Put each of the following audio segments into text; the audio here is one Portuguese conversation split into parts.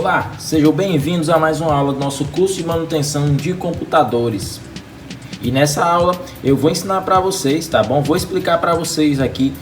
Olá, sejam bem-vindos a mais uma aula do nosso curso de manutenção de computadores. E nessa aula eu vou ensinar para vocês, tá bom? Vou explicar para vocês aqui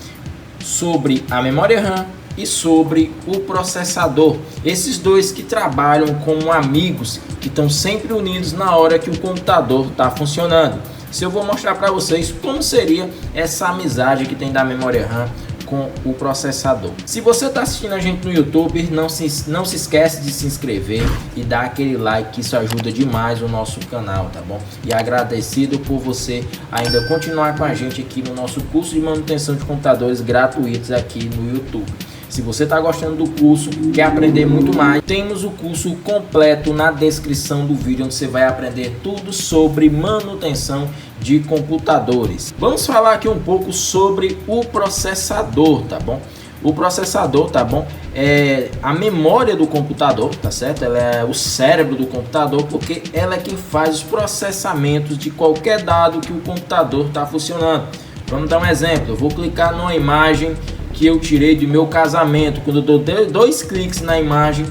sobre a memória RAM e sobre o processador. Esses dois que trabalham como amigos, que estão sempre unidos na hora que o computador está funcionando. Eu vou mostrar para vocês como seria essa amizade que tem da memória RAM com o processador. Se você está assistindo a gente no YouTube, não se esquece de se inscrever e dar aquele like, que isso ajuda demais o nosso canal, tá bom? E agradecido por você ainda continuar com a gente aqui no nosso curso de manutenção de computadores gratuitos aqui no YouTube. Se você está gostando do curso, quer aprender muito mais, temos o curso completo na descrição do vídeo, onde você vai aprender tudo sobre manutenção de computadores. Vamos falar aqui um pouco sobre o processador, tá bom? O processador, tá bom? É a memória do computador, tá certo? Ela é o cérebro do computador, porque ela é quem faz os processamentos de qualquer dado que o computador está funcionando. Vamos dar um exemplo. Eu vou clicar numa imagem que eu tirei do meu casamento. Quando eu dou dois cliques na imagem,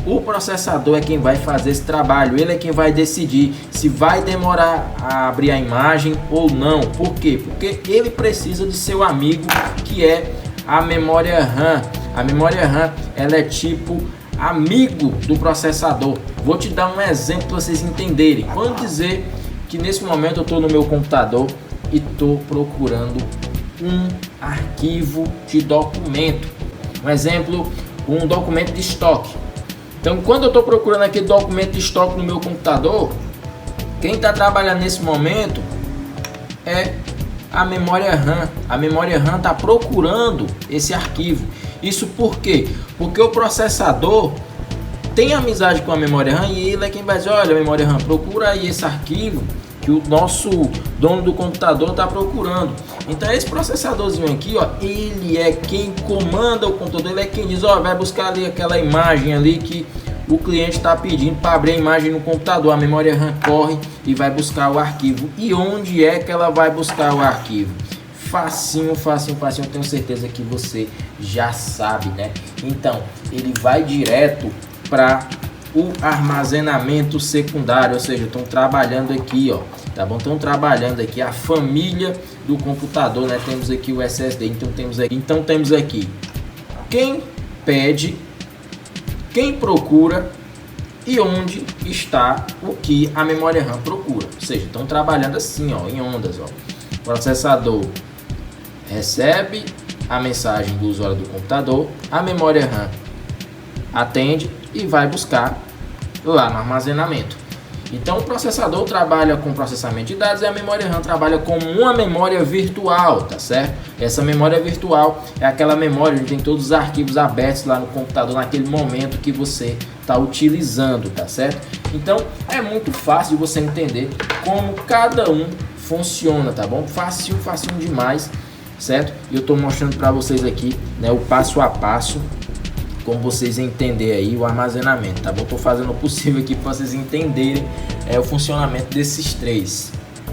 o processador é quem vai fazer esse trabalho. Ele é quem vai decidir se vai demorar a abrir a imagem ou não. Por quê? Porque ele precisa de seu amigo, que é a memória RAM. A memória RAM, ela é tipo amigo do processador. Vou te dar um exemplo para vocês entenderem. Vamos dizer que nesse momento eu estou no meu computador e estou procurando um arquivo de documento. Um exemplo, um documento de estoque. Então, quando eu estou procurando aquele documento de estoque no meu computador, quem está trabalhando nesse momento é a memória RAM. A memória RAM está procurando esse arquivo. Isso por quê? Porque o processador tem amizade com a memória RAM e ele é quem vai dizer: olha, memória RAM, procura aí esse arquivo que o nosso dono do computador está procurando. Então esse processadorzinho aqui, ó, ele é quem comanda o computador, ele é quem diz: ó, vai buscar ali aquela imagem ali que o cliente está pedindo para abrir a imagem no computador. A memória RAM corre e vai buscar o arquivo. E onde é que ela vai buscar o arquivo? Facinho, facinho, facinho. Eu tenho certeza que você já sabe, né? Então ele vai direto para o armazenamento secundário, ou seja, estão trabalhando aqui, ó, tá bom? Estão trabalhando aqui a família do computador, né? Temos aqui o SSD, então temos aqui quem pede, quem procura e onde está o que a memória RAM procura. Ou seja, estão trabalhando assim, ó, em ondas, ó. O processador recebe a mensagem do usuário do computador, a memória RAM atende e vai buscar lá no armazenamento. Então o processador trabalha com processamento de dados e a memória RAM trabalha como uma memória virtual, tá certo? Essa memória virtual é aquela memória onde tem todos os arquivos abertos lá no computador naquele momento que você está utilizando, tá certo? Então é muito fácil de você entender como cada um funciona, tá bom? Facinho, facinho demais, certo? E eu estou mostrando para vocês aqui, né, o passo a passo, como vocês entenderem aí o armazenamento, tá bom? Tô fazendo o possível aqui para vocês entenderem o funcionamento desses três.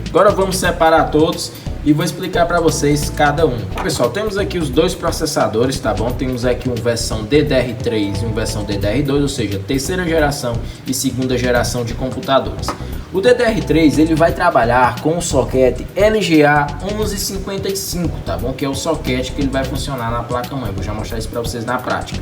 Agora vamos separar todos e vou explicar para vocês cada um. Pessoal, temos aqui os dois processadores, tá bom? Temos aqui uma versão DDR3 e uma versão DDR2, ou seja, terceira geração e segunda geração de computadores. O DDR3 ele vai trabalhar com o soquete LGA 1155, tá bom? Que é o soquete que ele vai funcionar na placa-mãe. Vou já mostrar isso para vocês na prática.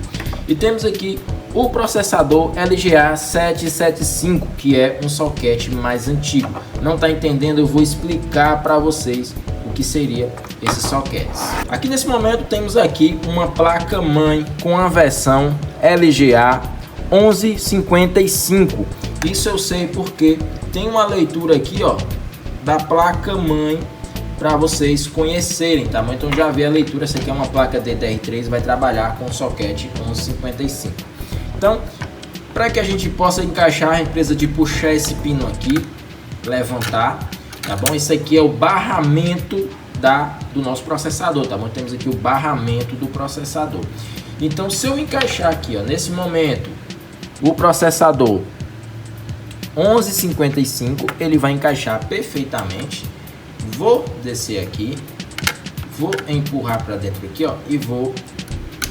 E temos aqui o processador LGA 775, que é um soquete mais antigo. Não está entendendo? Eu vou explicar para vocês o que seria esses soquetes. Aqui nesse momento temos aqui uma placa-mãe com a versão LGA 1155. Isso eu sei porque tem uma leitura aqui, ó, da placa-mãe para vocês conhecerem, tá bom? Então já vi a leitura. Essa aqui é uma placa DDR3, vai trabalhar com o soquete 1155. Então, para que a gente possa encaixar, a gente precisa de puxar esse pino aqui, levantar, tá bom? Isso aqui é o barramento do nosso processador, tá bom? Temos aqui o barramento do processador. Então, se eu encaixar aqui, ó, nesse momento, o processador 1155, ele vai encaixar perfeitamente. Vou descer aqui, vou empurrar para dentro aqui, ó, e vou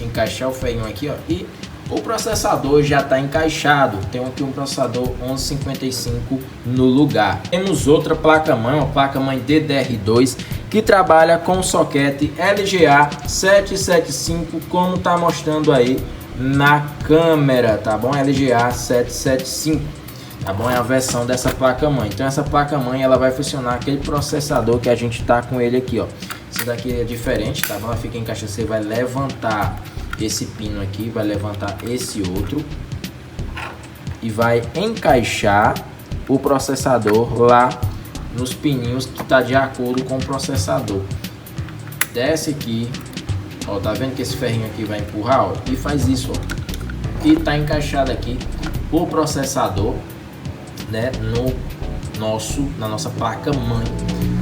encaixar o ferrinho aqui, ó, e O processador já está encaixado, tem aqui um processador 1155 no lugar. Temos outra placa-mãe, uma placa-mãe DDR2 que trabalha com soquete LGA 775, como está mostrando aí na câmera, tá bom? LGA 775, tá bom? É a versão dessa placa-mãe. Então essa placa-mãe ela vai funcionar aquele processador que a gente tá com ele aqui, ó. Esse daqui é diferente, tá bom? Ela fica encaixada, você vai levantar esse pino aqui, vai levantar esse outro e vai encaixar o processador lá nos pininhos que tá de acordo com o processador. Desce aqui, ó, tá vendo que esse ferrinho aqui vai empurrar, ó, e faz isso, ó, e tá encaixado aqui o processador, né, na nossa placa mãe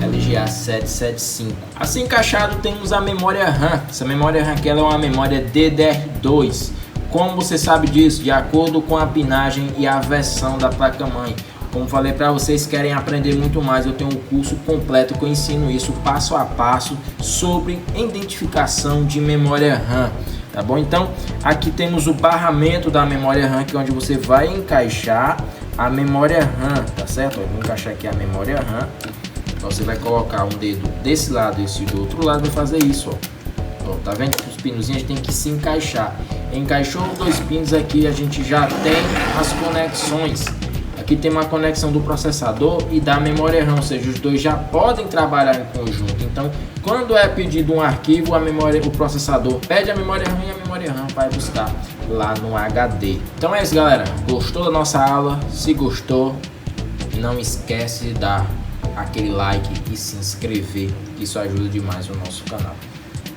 LGA 775. Assim encaixado temos a memória RAM. Essa memória RAM aqui ela é uma memória DDR2. Como você sabe disso? De acordo com a pinagem e a versão da placa mãe. Como falei para vocês, querem aprender muito mais, eu tenho um curso completo que eu ensino isso passo a passo sobre identificação de memória RAM, tá bom? Então aqui temos o barramento da memória RAM, que é onde você vai encaixar a memória RAM, tá certo? Eu vou encaixar aqui a memória RAM. Então você vai colocar um dedo desse lado e esse do outro lado, vai fazer isso, ó. Tá vendo que os pinozinhos tem que se encaixar. Encaixou os dois pinos aqui, a gente já tem as conexões. Aqui tem uma conexão do processador e da memória RAM, ou seja, os dois já podem trabalhar em conjunto. Então, quando é pedido um arquivo, o processador pede a memória RAM e a memória RAM vai buscar lá no HD. Então é isso, galera. Gostou da nossa aula? Se gostou, não esquece de dar aquele like e se inscrever, isso ajuda demais o nosso canal.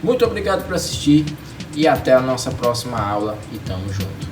Muito obrigado por assistir e até a nossa próxima aula e tamo junto.